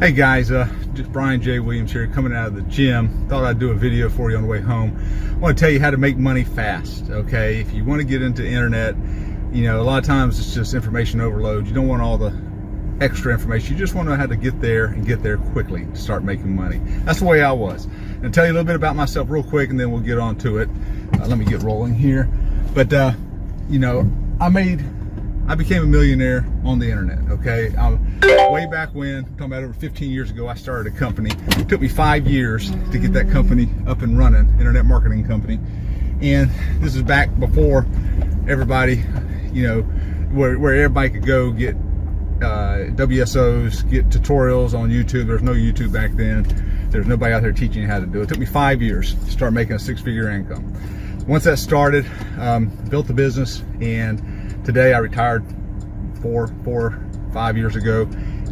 Hey guys, just Brian J. Williams here, coming out of the gym. Thought I'd do a video for you on the way home. I want to tell you how to make money fast, okay? If you want to get into internet, you know, a lot of times it's just information overload. You don't want all the extra information. You just want to know how to get there and get there quickly to start making money. That's the way I was. And tell you a little bit about myself real quick, and then we'll get on to it. Let me get rolling here. But, you know, I became a millionaire on the internet, okay? Way back when, I'm talking about over 15 years ago, I started a company. It took me 5 years to get that company up and running, internet marketing company. And this is back before everybody, you know, where everybody could go get WSOs, get tutorials on YouTube. There's no YouTube back then. There's nobody out there teaching you how to do it. It took me 5 years to start making a six-figure income. Once that started, built the business, and today I retired 5 years ago.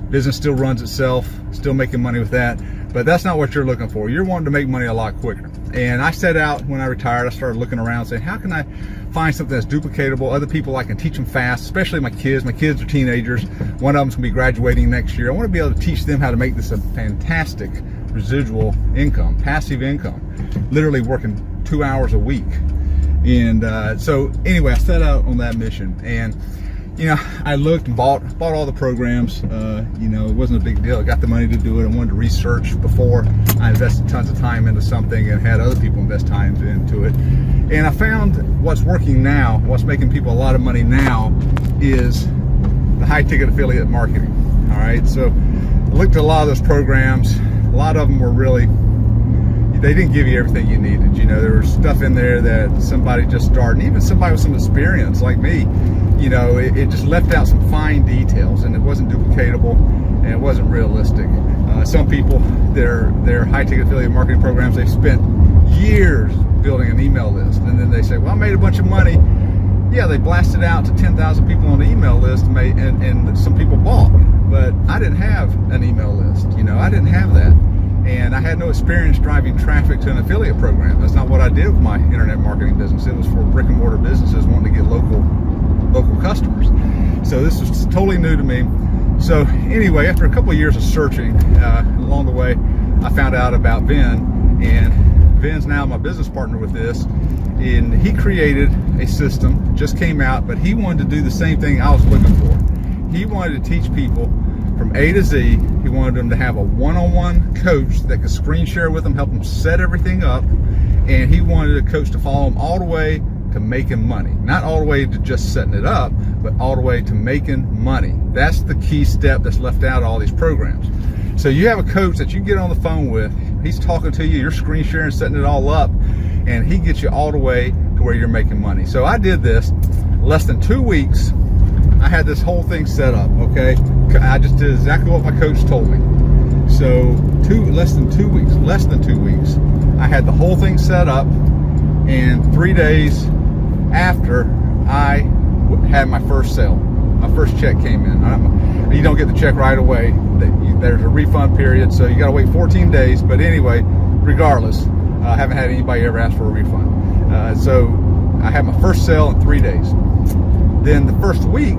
Business still runs itself, still making money with that, but that's not what you're looking for. You're wanting to make money a lot quicker. And I set out when I retired, I started looking around saying, how can I find something that's duplicatable? Other people, I can teach them fast, especially my kids. My kids are teenagers. One of them's gonna be graduating next year. I wanna be able to teach them how to make this a fantastic residual income, passive income, literally working 2 hours a week. And so anyway, I set out on that mission, and you know, I looked and bought all the programs. You know, it wasn't a big deal. I got the money to do it. I wanted to research before I invested tons of time into something and had other people invest time into it. And I found what's working now, what's making people a lot of money now, is the high ticket affiliate marketing. All right, so I looked at a lot of those programs. A lot of them were really, they didn't give you everything you needed. You know, there was stuff in there that somebody just started, and even somebody with some experience like me, you know, it just left out some fine details, and it wasn't duplicatable, and it wasn't realistic. Some people, their high-ticket affiliate marketing programs, they spent years building an email list, and then they say, well, I made a bunch of money. Yeah, they blasted out to 10,000 people on the email list, and some people bought, but I didn't have an email list. You know, I didn't have that. And I had no experience driving traffic to an affiliate program. That's not what I did with my internet marketing business. It was for brick and mortar businesses wanting to get local customers. So this was totally new to me. So anyway, after a couple of years of searching along the way, I found out about Vin, and Vin's now my business partner with this. And he created a system, just came out, but he wanted to do the same thing I was looking for. He wanted to teach people from A to Z. He wanted them to have a one-on-one coach that could screen share with them, help them set everything up, and he wanted a coach to follow them all the way to making money. Not all the way to just setting it up, but all the way to making money. That's the key step that's left out of all these programs. So you have a coach that you get on the phone with, he's talking to you, you're screen sharing, setting it all up, and he gets you all the way to where you're making money. So I did this less than 2 weeks. I had this whole thing set up, okay? I just did exactly what my coach told me. So less than two weeks, I had the whole thing set up, and 3 days after, I had my first sale. My first check came in. You don't get the check right away. There's a refund period, so you gotta wait 14 days. But anyway, regardless, I haven't had anybody ever ask for a refund. So I had my first sale in 3 days. Then the first week,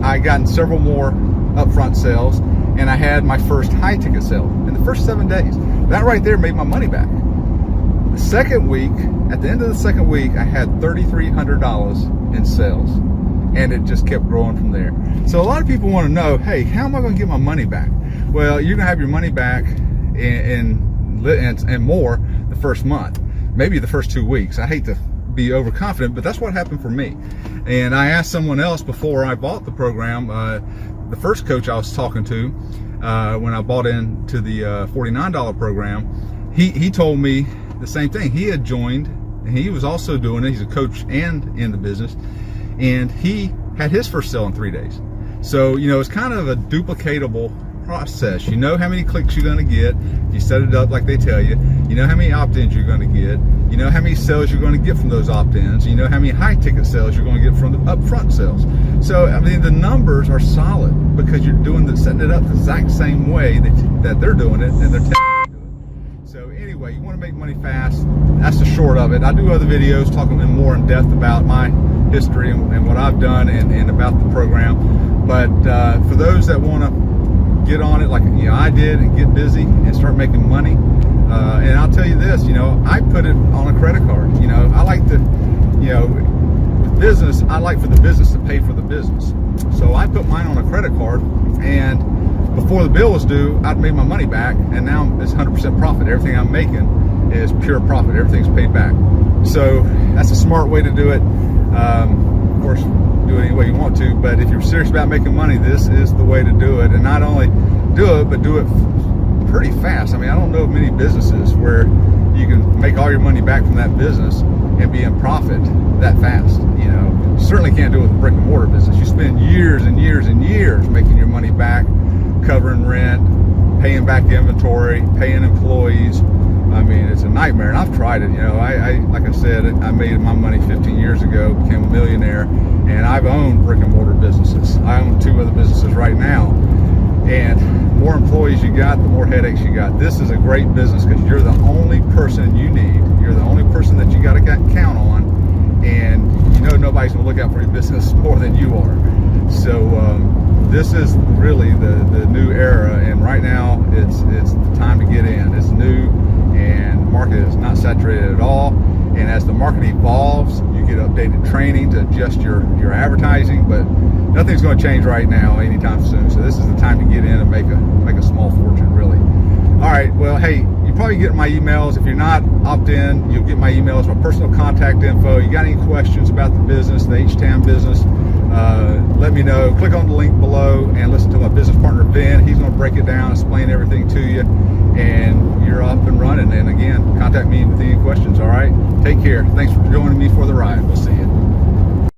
I gotten several more upfront sales, and I had my first high ticket sale in the first 7 days. That right there made my money back. The second week, at the end of the second week, I had $3,300 in sales, and it just kept growing from there. So a lot of people want to know, hey, how am I going to get my money back? Well, you're going to have your money back and more the first month, maybe the first 2 weeks. I hate to be overconfident, but that's what happened for me. And I asked someone else before I bought the program, the first coach I was talking to, when I bought into the $49 program, he told me the same thing. He had joined, and he was also doing it. He's a coach and in the business, and he had his first sale in 3 days. So, you know, it's kind of a duplicatable process. You know how many clicks you're going to get. You set it up like they tell you. You know how many opt-ins you're going to get. You know how many sales you're going to get from those opt-ins. You know how many high-ticket sales you're going to get from the upfront sales. So, I mean, the numbers are solid because you're setting it up the exact same way that they're doing it, and they're telling you to do it. So anyway, you want to make money fast. That's the short of it. I do other videos talking more in depth about my history and what I've done and about the program. But for those that want to get on it like I did and get busy and start making money. And I'll tell you this, I put it on a credit card. I like to, with business, I like for the business to pay for the business. So I put mine on a credit card, and before the bill was due, I'd made my money back, and now it's 100% profit. Everything I'm making is pure profit. Everything's paid back. So that's a smart way to do it. Of course, do it any way you want to, but if you're serious about making money, this is the way to do it. And not only do it, but do it pretty fast. I don't know of many businesses where you can make all your money back from that business and be in profit that fast. You certainly can't do it with a brick and mortar business. You spend years and years and years making your money back, covering rent, paying back inventory, paying employees. It's a nightmare, and I've tried it. Like I said, I made my money 15 years ago, became a millionaire, and I've owned brick and mortar businesses. I own 2 other businesses right now, and the more employees you got, the more headaches you got. This is a great business because you're the only person you need. You're the only person that you got to count on, and nobody's going to look out for your business more than you are. So this is really the new era, and right now it's the time to get in. It's new, and the market is not saturated at all. And as the market evolves, you get updated training to adjust your advertising, but nothing's going to change right now anytime soon. So this is the time to get in and make a small fortune, really. All right, well, hey, you probably get my emails. If you're not opt in, you'll get my emails, my personal contact info. You got any questions about the business, the H-Town business, let me know. Click on the link below and listen to my business partner, Ben. He's going to break it down, explain everything to you, and you're up and running. And again, contact me with any questions, all right? Take care. Thanks for joining me for the ride. We'll see you.